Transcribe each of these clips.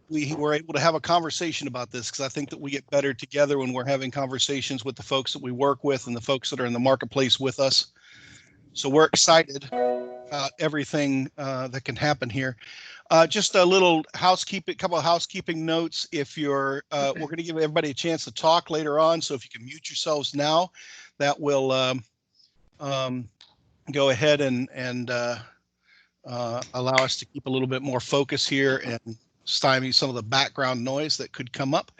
we were able to have a conversation about this, because I think that we get better together when we're having conversations with the folks that we work with and the folks that are in the marketplace with us. So we're excited about everything that can happen here. Just a little housekeeping, couple of housekeeping notes. If you're, we're going to give everybody a chance to talk later on. So if you can mute yourselves now, that will go ahead and allow us to keep a little bit more focus here and stymie some of the background noise that could come up.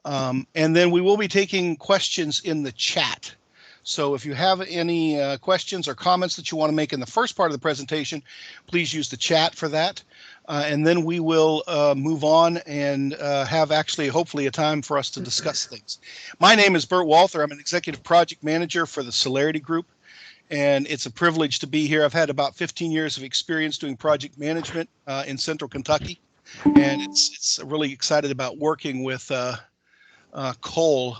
And then we will be taking questions in the chat. So if you have any questions or comments that you want to make in the first part of the presentation, please use the chat for that. And then we will move on and have actually hopefully a time for us to discuss things. My name is Bert Walther. I'm an executive project manager for the Celerity Group, and it's a privilege to be here. I've had about 15 years of experience doing project management in Central Kentucky, and it's really excited about working with Cole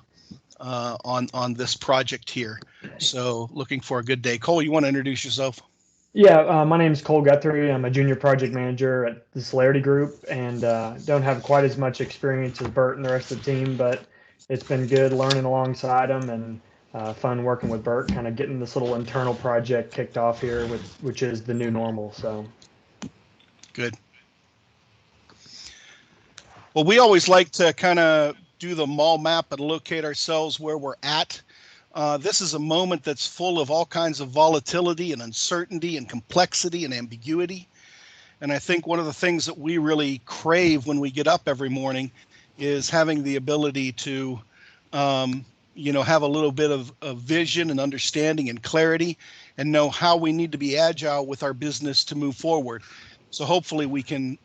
on this project here. So looking for a good day. Cole, you want to introduce yourself? Yeah, my name is Cole Guthrie. I'm a junior project manager at the Celerity Group, and don't have quite as much experience as Bert and the rest of the team, but it's been good learning alongside them, and fun working with Bert, kind of getting this little internal project kicked off here, which is the new normal. So good. Well, we always like to kind of do the mall map and locate ourselves where we're at. This is a moment that's full of all kinds of volatility and uncertainty and complexity and ambiguity. And I think one of the things that we really crave when we get up every morning is having the ability to, have a little bit of vision and understanding and clarity, and know how we need to be agile with our business to move forward. So hopefully we can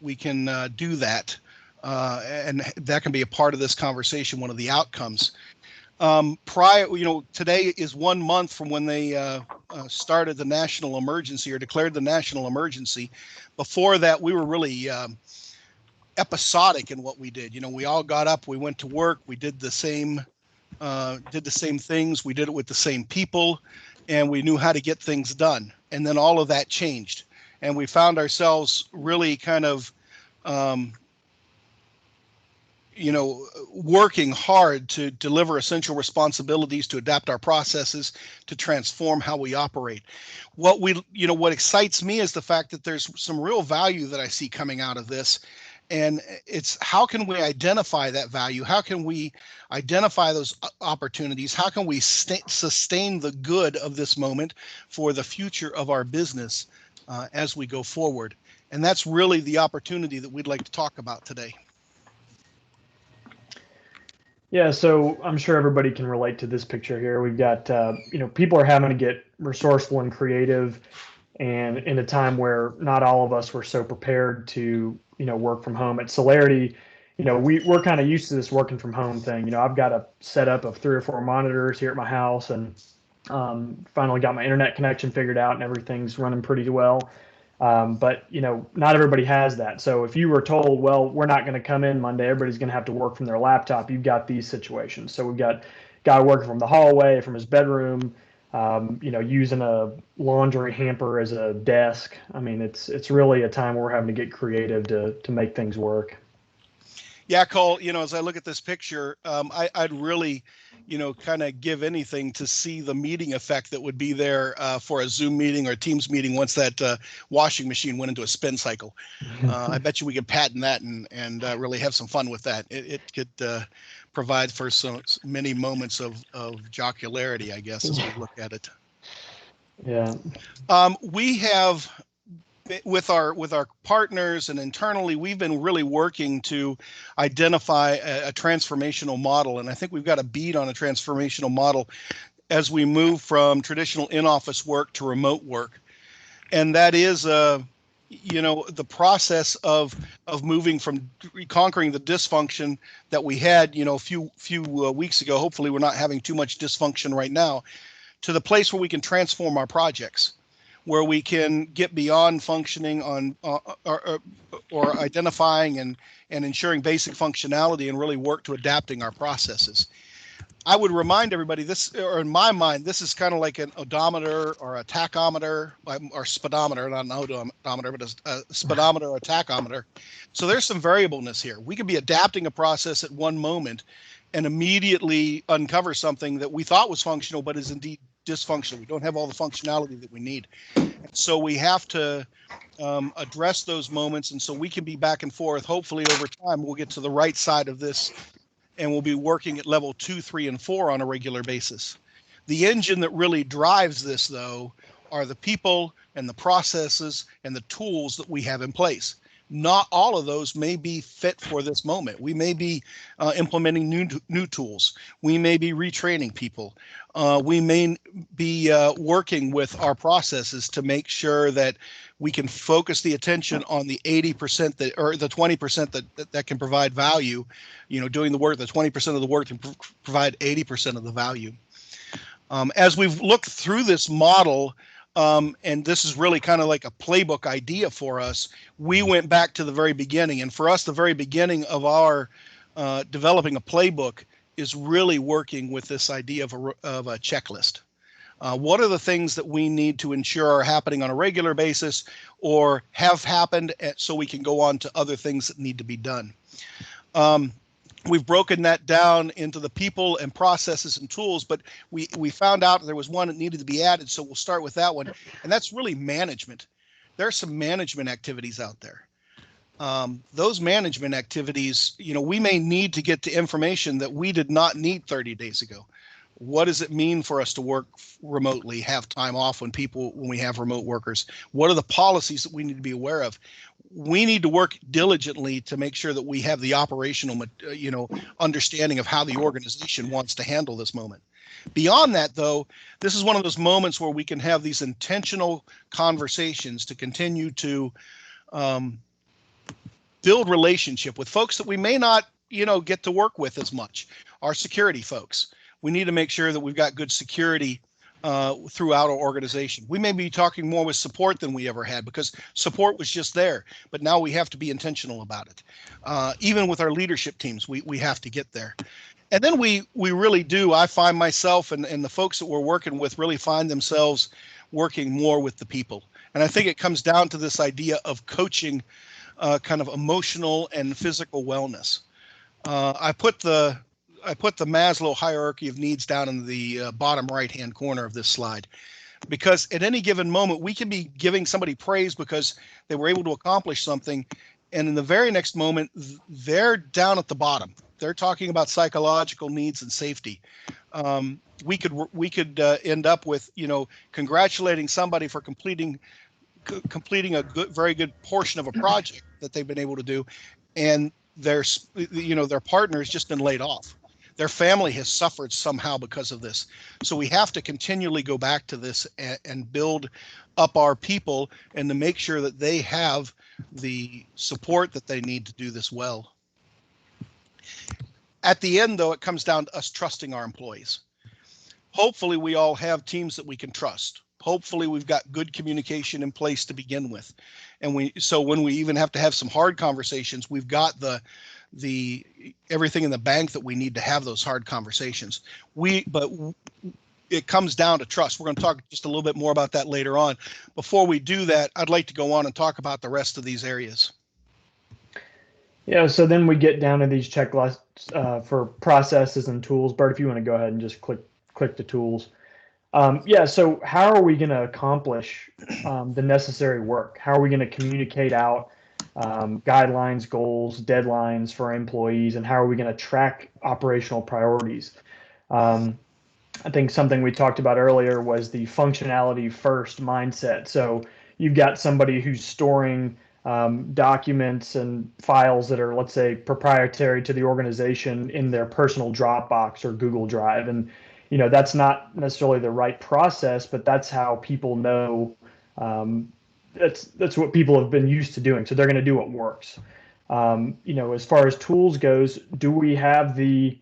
do that. And that can be a part of this conversation, one of the outcomes. Today is 1 month from when they started the national emergency or declared the national emergency. Before that, we were really episodic in what we did. We all got up, we went to work, we did the same things, we did it with the same people, and we knew how to get things done. And then all of that changed, and we found ourselves really kind of working hard to deliver essential responsibilities, to adapt our processes, to transform how we operate. What excites me is the fact that there's some real value that I see coming out of this. And it's how can we identify that value? How can we identify those opportunities? How can we sustain the good of this moment for the future of our business as we go forward? And that's really the opportunity that we'd like to talk about today. Yeah, so I'm sure everybody can relate to this picture here. We've got, people are having to get resourceful and creative, and in a time where not all of us were so prepared to, work from home. At Celerity, we're kind of used to this working from home thing. I've got a setup of 3 or 4 monitors here at my house, and finally got my internet connection figured out, and everything's running pretty well. But not everybody has that. So if you were told, well, we're not going to come in Monday, everybody's going to have to work from their laptop, you've got these situations. So we've got a guy working from the hallway, from his bedroom, using a laundry hamper as a desk. I mean, it's really a time where we're having to get creative to make things work. Yeah, Cole, as I look at this picture, I'd really, kind of give anything to see the meeting effect that would be there for a Zoom meeting or a Teams meeting once that washing machine went into a spin cycle. I bet you we could patent that and really have some fun with that. It could provide for so many moments of jocularity, I guess, as we look at it. Yeah. We have, with our partners and internally, we've been really working to identify a transformational model, and I think we've got a beat on a transformational model as we move from traditional in-office work to remote work, and that is the process of moving from conquering the dysfunction that we had a few weeks ago. Hopefully, we're not having too much dysfunction right now, to the place where we can transform our projects, where we can get beyond functioning on or identifying and ensuring basic functionality, and really work to adapting our processes. I would remind everybody this, or in my mind, this is kind of like an odometer or a tachometer or speedometer, not an odometer, but a speedometer or a tachometer. So there's some variableness here. We could be adapting a process at one moment and immediately uncover something that we thought was functional, but is indeed dysfunctional. We don't have all the functionality that we need. So we have to address those moments. And so we can be back and forth. Hopefully over time, we'll get to the right side of this and we'll be working at level 2, 3, and 4 on a regular basis. The engine that really drives this, though, are the people and the processes and the tools that we have in place. Not all of those may be fit for this moment. We may be implementing new tools. We may be retraining people. We may be working with our processes to make sure that we can focus the attention on the 80% that, or the 20% that can provide value, doing the work, the 20% of the work can provide 80% of the value. As we've looked through this model, and this is really kind of like a playbook idea for us, we went back to the very beginning. And for us, the very beginning of our developing a playbook is really working with this idea of a checklist. What are the things that we need to ensure are happening on a regular basis or have happened so we can go on to other things that need to be done? We've broken that down into the people and processes and tools, but we found out there was one that needed to be added, so we'll start with that one, and that's really management. There are some management activities out there. Those management activities, we may need to get to information that we did not need 30 days ago. What does it mean for us to work remotely, have time off when we have remote workers? What are the policies that we need to be aware of? We need to work diligently to make sure that we have the operational, understanding of how the organization wants to handle this moment. Beyond that, though, this is one of those moments where we can have these intentional conversations to continue to build relationship with folks that we may not, get to work with as much. Our security folks. We need to make sure that we've got good security throughout our organization. We may be talking more with support than we ever had because support was just there, but now we have to be intentional about it. Even with our leadership teams, we have to get there. And then we really do, I find myself and the folks that we're working with really find themselves working more with the people. And I think it comes down to this idea of coaching kind of emotional and physical wellness. I put the Maslow hierarchy of needs down in the bottom right-hand corner of this slide, because at any given moment, we can be giving somebody praise because they were able to accomplish something. And in the very next moment, they're down at the bottom. They're talking about psychological needs and safety. We could end up with, congratulating somebody for completing a very good portion of a project that they've been able to do. And their partner has just been laid off. Their family has suffered somehow because of this. So we have to continually go back to this and build up our people and to make sure that they have the support that they need to do this well. At the end, though, it comes down to us trusting our employees. Hopefully, we all have teams that we can trust. Hopefully, we've got good communication in place to begin with. And so when we even have to have some hard conversations, we've got the everything in the bank that we need to have those hard conversations. But it comes down to trust. We're going to talk just a little bit more about that later on. Before we do that, I'd like to go on and talk about the rest of these areas. Yeah, so then we get down to these checklists for processes and tools. Bert, if you want to go ahead and just click the tools. So how are we going to accomplish the necessary work? How are we going to communicate out guidelines, goals, deadlines for our employees, and how are we going to track operational priorities? I think something we talked about earlier was the functionality first mindset. So you've got somebody who's storing documents and files that are, let's say, proprietary to the organization in their personal Dropbox or Google Drive. And, that's not necessarily the right process, but that's how people know that's what people have been used to doing. So they're going to do what works. As far as tools goes, do we have the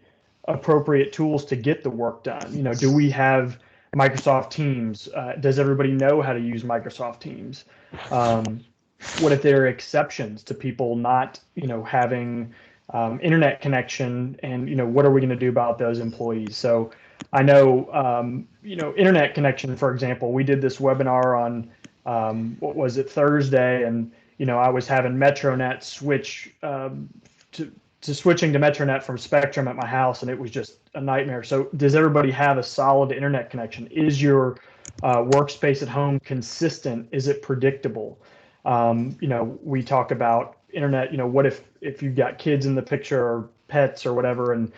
appropriate tools to get the work done? Do we have Microsoft Teams? Does everybody know how to use Microsoft Teams? What if there are exceptions to people not, having internet connection, and what are we going to do about those employees? So I know internet connection, for example, we did this webinar on what was it, Thursday, and I was having MetroNet switch to switching to MetroNet from Spectrum at my house, and it was just a nightmare. So does everybody have a solid internet connection? Is your workspace at home consistent? Is it predictable? We talk about internet. What if you've got kids in the picture or pets or whatever, and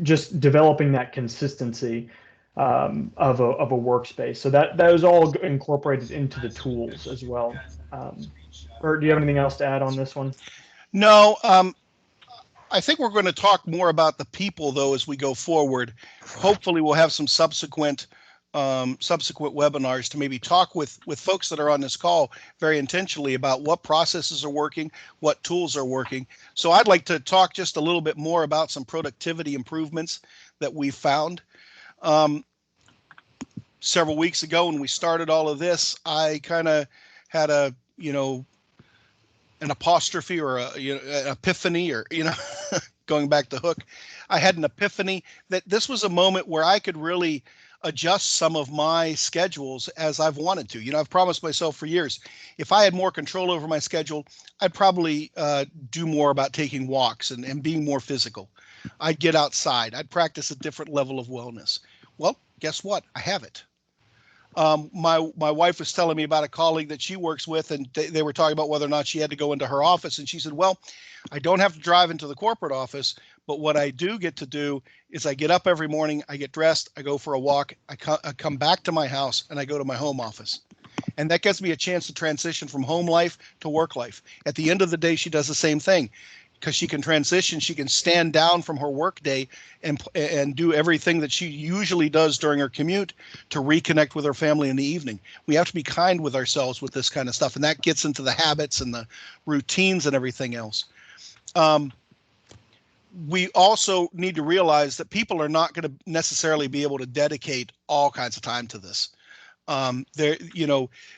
just developing that consistency of a workspace. So that was all incorporated into the tools as well. Or do you have anything else to add on this one? No, I think we're going to talk more about the people though as we go forward. Hopefully, we'll have some subsequent webinars to maybe talk with folks that are on this call very intentionally about what processes are working, what tools are working. So I'd like to talk just a little bit more about some productivity improvements that we found. Several weeks ago when we started all of this, I kind of had an apostrophe or an epiphany, or going back to Hook, I had an epiphany that this was a moment where I could really adjust some of my schedules as I've wanted to. I've promised myself for years, if I had more control over my schedule, I'd probably do more about taking walks and being more physical. I'd get outside. I'd practice a different level of wellness. Well, guess what? I have it. My wife was telling me about a colleague that she works with, and they were talking about whether or not she had to go into her office. And she said, well, I don't have to drive into the corporate office, but what I do get to do is I get up every morning, I get dressed, I go for a walk, I come back to my house, and I go to my home office. And that gives me a chance to transition from home life to work life. At the end of the day, she does the same thing. Because she can transition, she can stand down from her work day and do everything that she usually does during her commute to reconnect with her family in the evening. We have to be kind with ourselves with this kind of stuff, and that gets into the habits and the routines and everything else. We also need to realize that people are not going to necessarily be able to dedicate all kinds of time to this.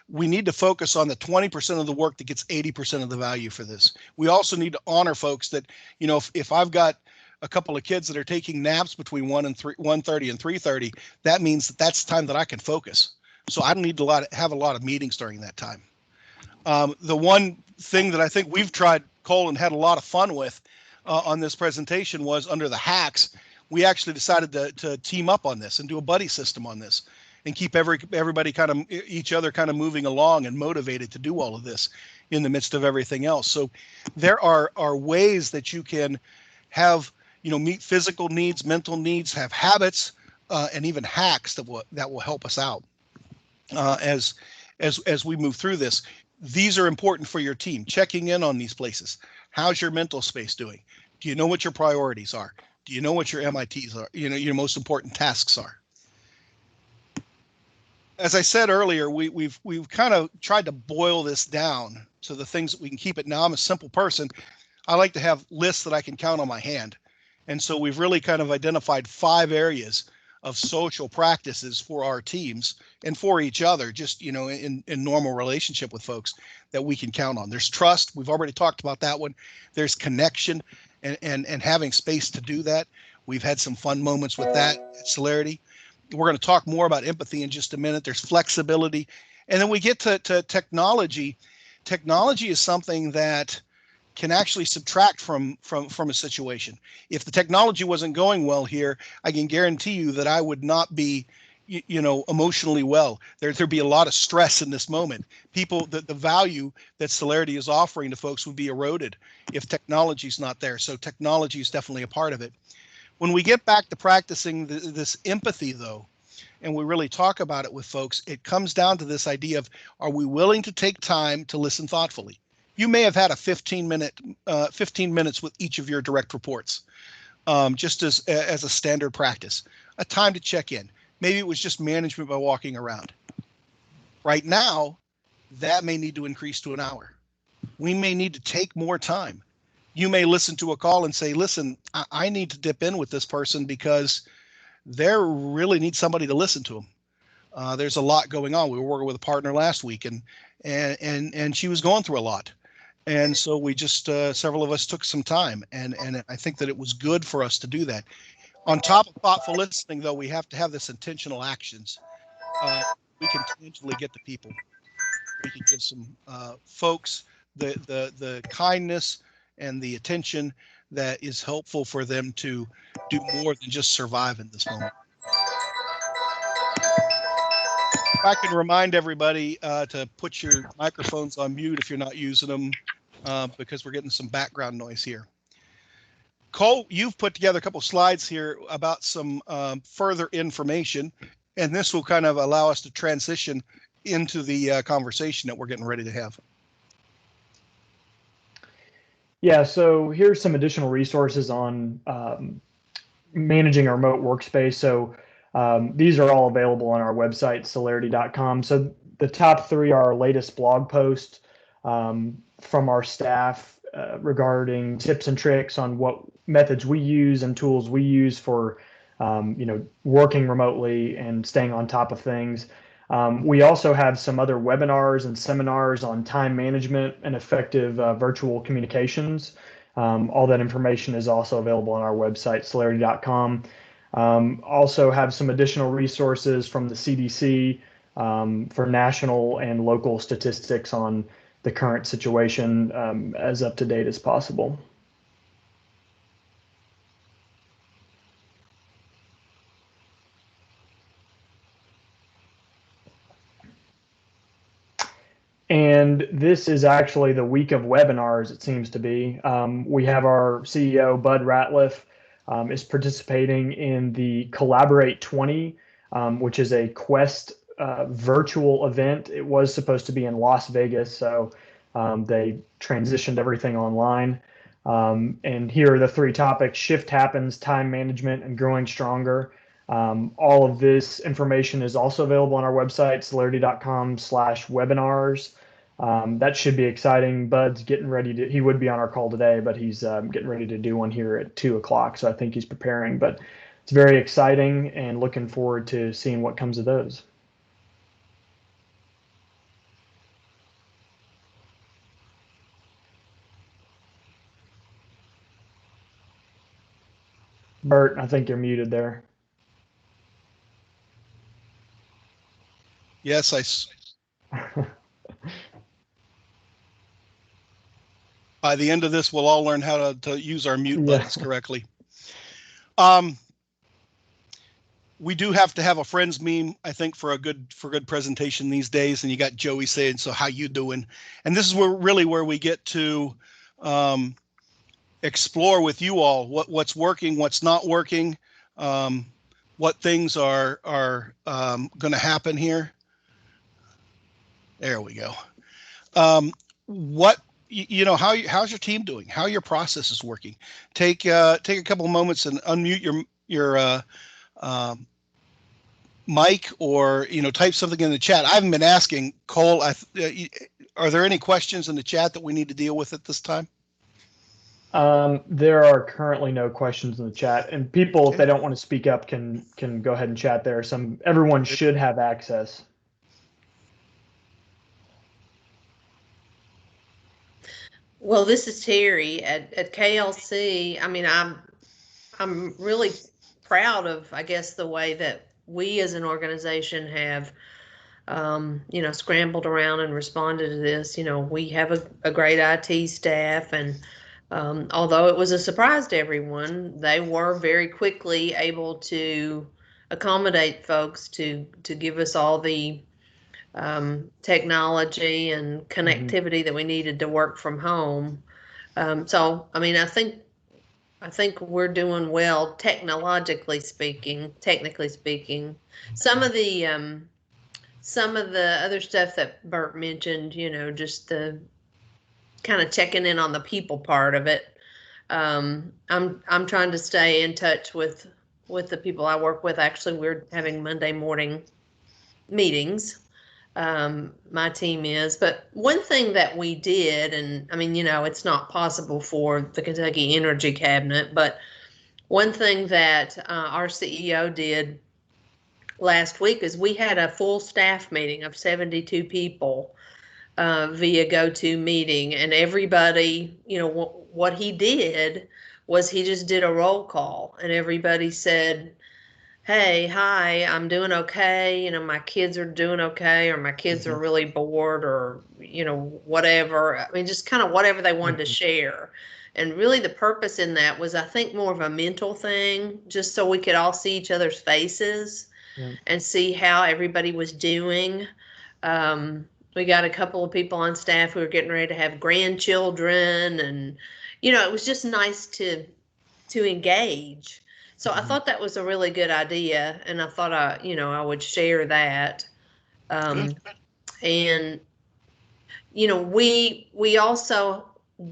We need to focus on the 20% of the work that gets 80% of the value for this. We also need to honor folks that, if I've got a couple of kids that are taking naps between 1:30 and 3:30, that means that's time that I can focus. So I don't need to have a lot of meetings during that time. The one thing that I think we've tried, Cole, and had a lot of fun with on this presentation was under the hacks. We actually decided to team up on this and do a buddy system on this, and keep everybody each other moving along and motivated to do all of this in the midst of everything else. So there are ways that you can have, meet physical needs, mental needs, have habits, and even hacks that will help us out as we move through this. These are important for your team. Checking in on these places. How's your mental space doing? Do you know what your priorities are? Do you know what your MITs are? Your most important tasks are. As I said earlier, we've kind of tried to boil this down to the things that we can keep it. Now, I'm a simple person. I like to have lists that I can count on my hand. And so we've really kind of identified 5 areas of social practices for our teams and for each other, just, in normal relationship with folks that we can count on. There's trust. We've already talked about that one. There's connection and having space to do that. We've had some fun moments with that at Celerity. We're going to talk more about empathy in just a minute. There's flexibility. And then we get to technology. Technology is something that can actually subtract from a situation. If the technology wasn't going well here, I can guarantee you that I would not be, emotionally well. There'd be a lot of stress in this moment. The value that Celerity is offering to folks would be eroded if technology's not there. So technology is definitely a part of it. When we get back to practicing this empathy, though, and we really talk about it with folks, it comes down to this idea of, are we willing to take time to listen thoughtfully? You may have had a 15 minutes with each of your direct reports, just as a standard practice, a time to check in. Maybe it was just management by walking around. Right now, that may need to increase to an hour. We may need to take more time. You may listen to a call and say, listen, I need to dip in with this person because they really need somebody to listen to them. There's a lot going on. We were working with a partner last week and she was going through a lot. And so we just, several of us took some time, and I think that it was good for us to do that. On top of thoughtful listening, though, we have to have this intentional actions. We can tangibly get to people. We can give some folks the kindness and the attention that is helpful for them to do more than just survive in this moment. I can remind everybody to put your microphones on mute if you're not using them, because we're getting some background noise here. Cole, you've put together a couple slides here about some further information, and this will kind of allow us to transition into the conversation that we're getting ready to have. Yeah, so here's some additional resources on managing a remote workspace. So these are all available on our website, celerity.com. So the top three are our latest blog post from our staff regarding tips and tricks on what methods we use and tools we use for working remotely and staying on top of things. We also have some other webinars and seminars on time management and effective virtual communications. All that information is also available on our website, celerity.com. Also have some additional resources from the CDC for national and local statistics on the current situation as up to date as possible. And this is actually the week of webinars, it seems to be. We have our CEO, Bud Ratliff, is participating in the Collaborate 20, which is a Quest virtual event. It was supposed to be in Las Vegas, so they transitioned everything online. And here are the three topics: shift happens, time management, and growing stronger. All of this information is also available on our website, celerity.com/webinars. That should be exciting. Bud's getting ready to, he would be on our call today, but he's getting ready to do one here at 2 o'clock. So I think he's preparing, but it's very exciting and looking forward to seeing what comes of those. Bert, I think you're muted there. Yes, by the end of this, we'll all learn how to use our mute buttons correctly. We do have to have a friends meme, I think, for good presentation these days. And you got Joey saying, "So how you doing?" And this is where we get to explore with you all what's working, what's not working, what things are going to happen here. There we go. How's your team doing? How are your processes working? Take a couple of moments and unmute your mic, or type something in the chat. I haven't been asking Cole. Are there any questions in the chat that we need to deal with at this time? There are currently no questions in the chat, and people, if they don't want to speak up, can go ahead and chat there. Everyone should have access. Well, this is Terry at KLC. I mean, I'm really proud of, I guess, the way that we as an organization have, scrambled around and responded to this. We have a great IT staff, and although it was a surprise to everyone, they were very quickly able to accommodate folks to give us all the technology and connectivity that we needed to work from home. So, I mean, I think we're doing well, technically speaking. Some of the other stuff that Bert mentioned, just the kind of checking in on the people part of it. I'm trying to stay in touch with the people I work with. Actually, we're having Monday morning meetings. My team is, but one thing that we did, and I mean, it's not possible for the Kentucky Energy Cabinet, but one thing that our CEO did last week is we had a full staff meeting of 72 people via GoToMeeting, and everybody, what he did was he just did a roll call, and everybody said, hey, hi, I'm doing okay. My kids are doing okay, or my kids are really bored, or, whatever. I mean, just kind of whatever they wanted to share. And really the purpose in that was, I think, more of a mental thing, just so we could all see each other's faces and see how everybody was doing. We got a couple of people on staff who were getting ready to have grandchildren, and, it was just nice to engage. So I thought that was a really good idea, and I thought I would share that. And we also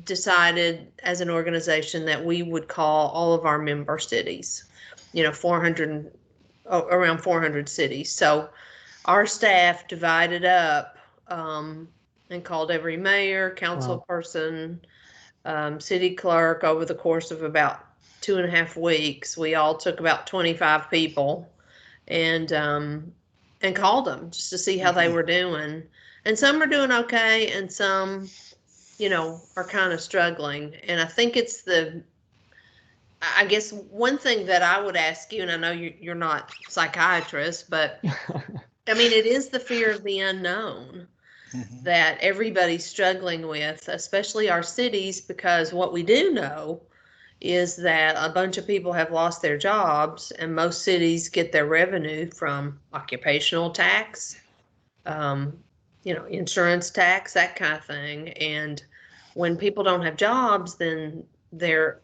decided as an organization that we would call all of our member cities, 400, around 400 cities. So our staff divided up and called every mayor, council person, city clerk over the course of about 2.5 weeks. We all took about 25 people and called them just to see how they were doing. And some are doing okay, and some, are kind of struggling. And I think it's I guess one thing that I would ask you, and I know you're not a psychiatrist, but I mean, it is the fear of the unknown that everybody's struggling with, especially our cities, because what we do know is that a bunch of people have lost their jobs, and most cities get their revenue from occupational tax, insurance tax, that kind of thing. And when people don't have jobs, then there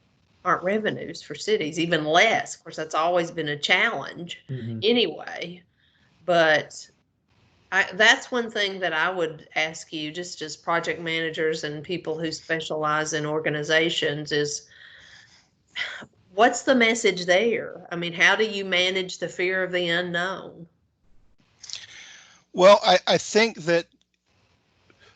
aren't revenues for cities, even less. Of course, that's always been a challenge anyway. But that's one thing that I would ask you, just as project managers and people who specialize in organizations, is what's the message there? I mean, how do you manage the fear of the unknown? Well, I think that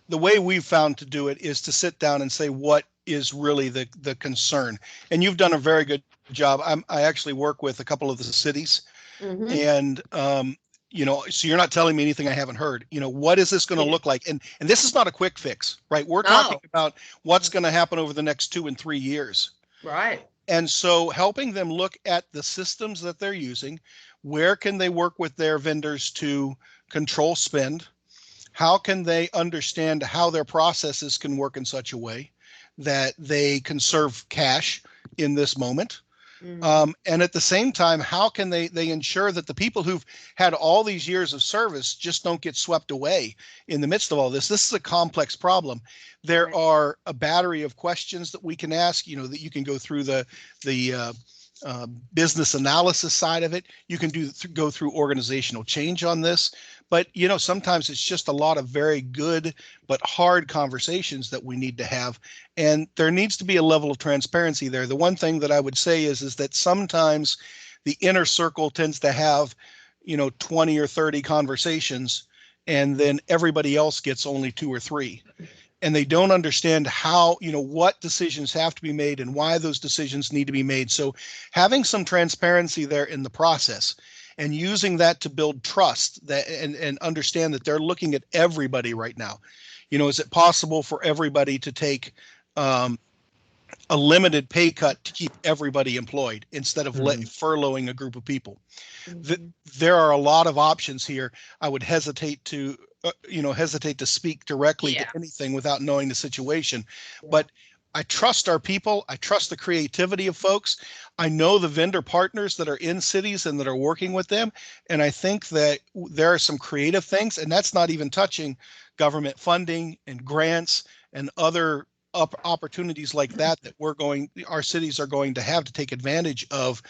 the way we've found to do it is to sit down and say what is really the concern. And you've done a very good job. I actually work with a couple of the cities, and so you're not telling me anything I haven't heard. What is this going to look like? And this is not a quick fix, right? We're talking about what's going to happen over the next 2 and 3 years. Right. And so helping them look at the systems that they're using, where can they work with their vendors to control spend? How can they understand how their processes can work in such a way that they conserve cash in this moment? And at the same time, how can they ensure that the people who've had all these years of service just don't get swept away in the midst of all this? This is a complex problem. There are a battery of questions that we can ask, that you can go through the business analysis side of it. You can go through organizational change on this. But, sometimes it's just a lot of very good but hard conversations that we need to have. And there needs to be a level of transparency there. The one thing that I would say is that sometimes the inner circle tends to have, 20 or 30 conversations, and then everybody else gets only 2 or 3. And they don't understand how, what decisions have to be made and why those decisions need to be made. So having some transparency there in the process, and using that to build trust and understand that they're looking at everybody right now. Is it possible for everybody to take a limited pay cut to keep everybody employed instead of furloughing a group of people? There are a lot of options here. I would hesitate to speak directly to anything without knowing the situation. But I trust our people. I trust the creativity of folks. I know the vendor partners that are in cities and that are working with them. And I think that there are some creative things, and that's not even touching government funding and grants and other opportunities like that our cities are going to have to take advantage of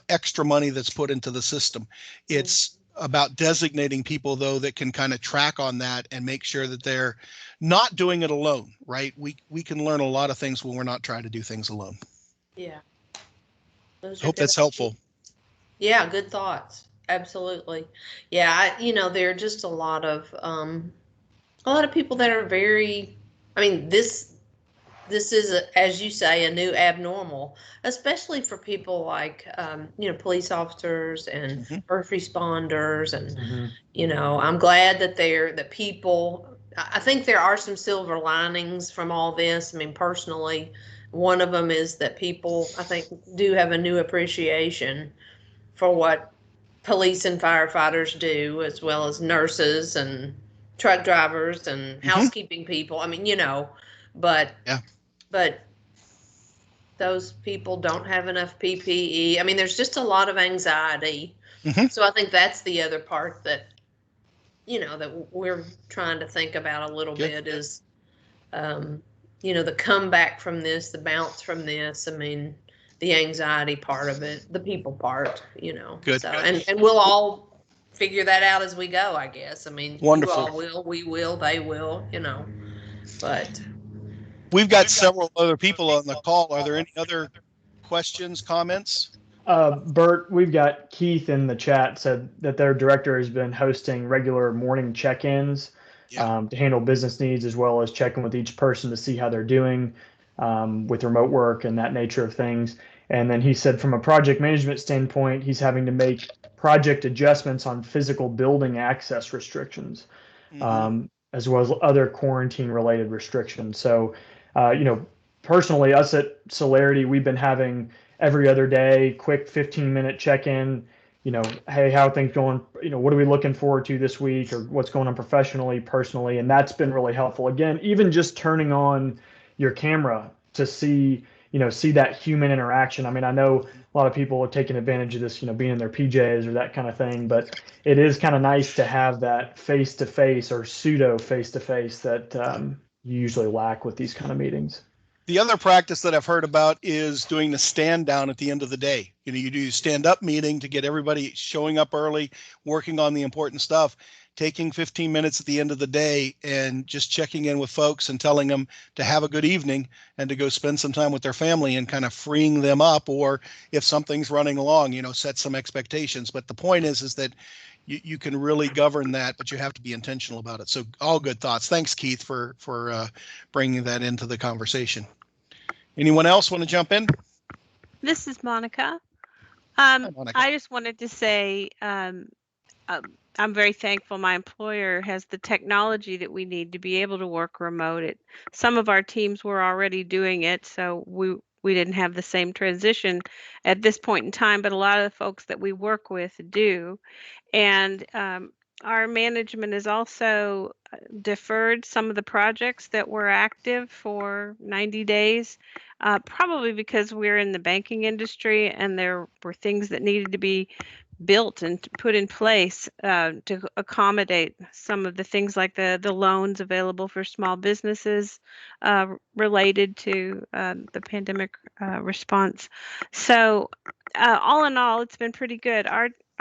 extra money that's put into the system. It's about designating people, though, that can kind of track on that and make sure that they're not doing it alone, right? We can learn a lot of things when we're not trying to do things alone. Yeah. I hope that's helpful. Yeah, good thoughts. Absolutely. Yeah, there are just a lot of people that are very, this is, as you say, a new abnormal, especially for people like, police officers and first responders. And, I'm glad that I think there are some silver linings from all this. I mean, personally, one of them is that people, I think, do have a new appreciation for what police and firefighters do, as well as nurses and truck drivers and housekeeping people. I mean, but Yeah. but those people don't have enough PPE. I mean, there's just a lot of anxiety. Mhm. So I think that's the other part that that we're trying to think about a little Good. bit is the comeback from this, the bounce from this. I mean, the anxiety part of it, the people part, Good. So, and we'll all figure that out as we go, I guess. I mean, Wonderful. you all will, we will, they will, but We've got several other people on the call. Are there any other questions, comments? Bert, we've got Keith in the chat said that their director has been hosting regular morning check-ins to handle business needs, as well as checking with each person to see how they're doing with remote work and that nature of things. And then he said from a project management standpoint, he's having to make project adjustments on physical building access restrictions, as well as other quarantine related restrictions. So, personally, us at Celerity, we've been having every other day, quick 15-minute check-in, hey, how are things going? What are we looking forward to this week, or what's going on professionally, personally? And that's been really helpful. Again, even just turning on your camera to see that human interaction. I mean, I know a lot of people are taking advantage of this, being in their PJs or that kind of thing, but it is kind of nice to have that face-to-face or pseudo face-to-face that you usually lack with these kind of meetings. The other practice that I've heard about is doing the stand down at the end of the day. You do stand up meeting to get everybody showing up early, working on the important stuff, taking 15 minutes at the end of the day and just checking in with folks and telling them to have a good evening and to go spend some time with their family and kind of freeing them up. Or if something's running along, set some expectations. But the point is that you can really govern that, but you have to be intentional about it. So all good thoughts. Thanks, Keith, for bringing that into the conversation. Anyone else want to jump in? This is Monica. Monica. I just wanted to say I'm very thankful my employer has the technology that we need to be able to work remote. Some of our teams were already doing it, so we didn't have the same transition at this point in time, but a lot of the folks that we work with do. And our management has also deferred some of the projects that were active for 90 days, probably because we're in the banking industry and there were things that needed to be built and put in place to accommodate some of the things like the loans available for small businesses related to the pandemic response. So all in all, it's been pretty good.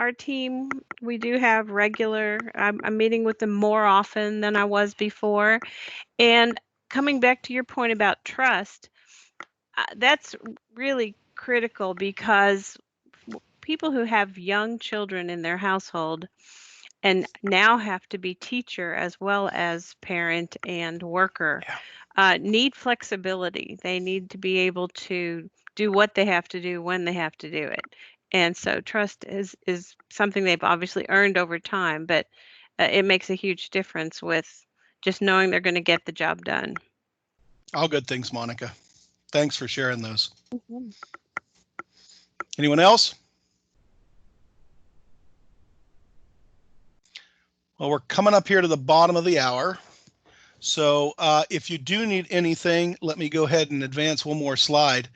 Our team, we do have regular, I'm meeting with them more often than I was before. And coming back to your point about trust, that's really critical because people who have young children in their household and now have to be teacher as well as parent and worker need flexibility. They need to be able to do what they have to do when they have to do it. And so trust is something they've obviously earned over time, but it makes a huge difference with just knowing they're going to get the job done. All good things, Monica. Thanks for sharing those. Mm-hmm. Anyone else? Well, we're coming up here to the bottom of the hour. So if you do need anything, let me go ahead and advance one more slide.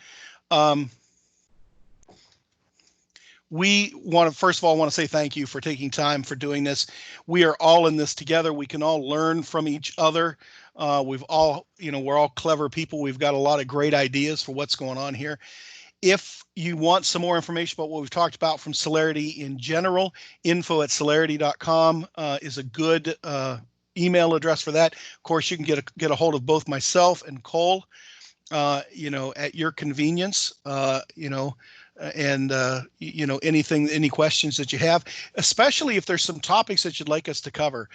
We want to, first of all, want to say thank you for taking time for doing this. We are all in this together. We can all learn from each other. We're all clever people. We've got a lot of great ideas for what's going on here. If you want some more information about what we've talked about from Celerity in general, info@celerity.com is a good email address for that. Of course, you can get a hold of both myself and Cole, at your convenience, and any questions that you have, especially if there's some topics that you'd like us to cover.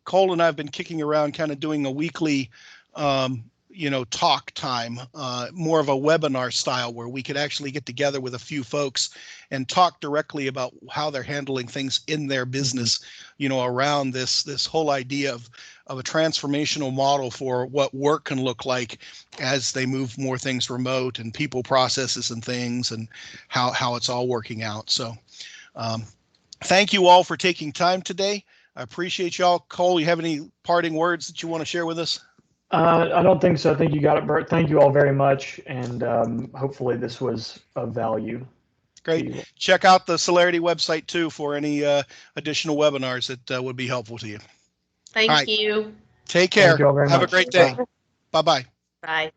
Cole and I have been kicking around kind of doing a weekly talk time, more of a webinar style where we could actually get together with a few folks and talk directly about how they're handling things in their business, around this whole idea of a transformational model for what work can look like as they move more things remote, and people, processes, and things, and how it's all working out. So thank you all for taking time today. I appreciate y'all. Cole, you have any parting words that you want to share with us? I don't think so. I think you got it, Bert. Thank you all very much, and hopefully this was of value. Great. Check out the Celerity website too for any additional webinars that would be helpful to you. Thank you. Take care. Thank you all very Have much. a great day. Bye-bye. Bye.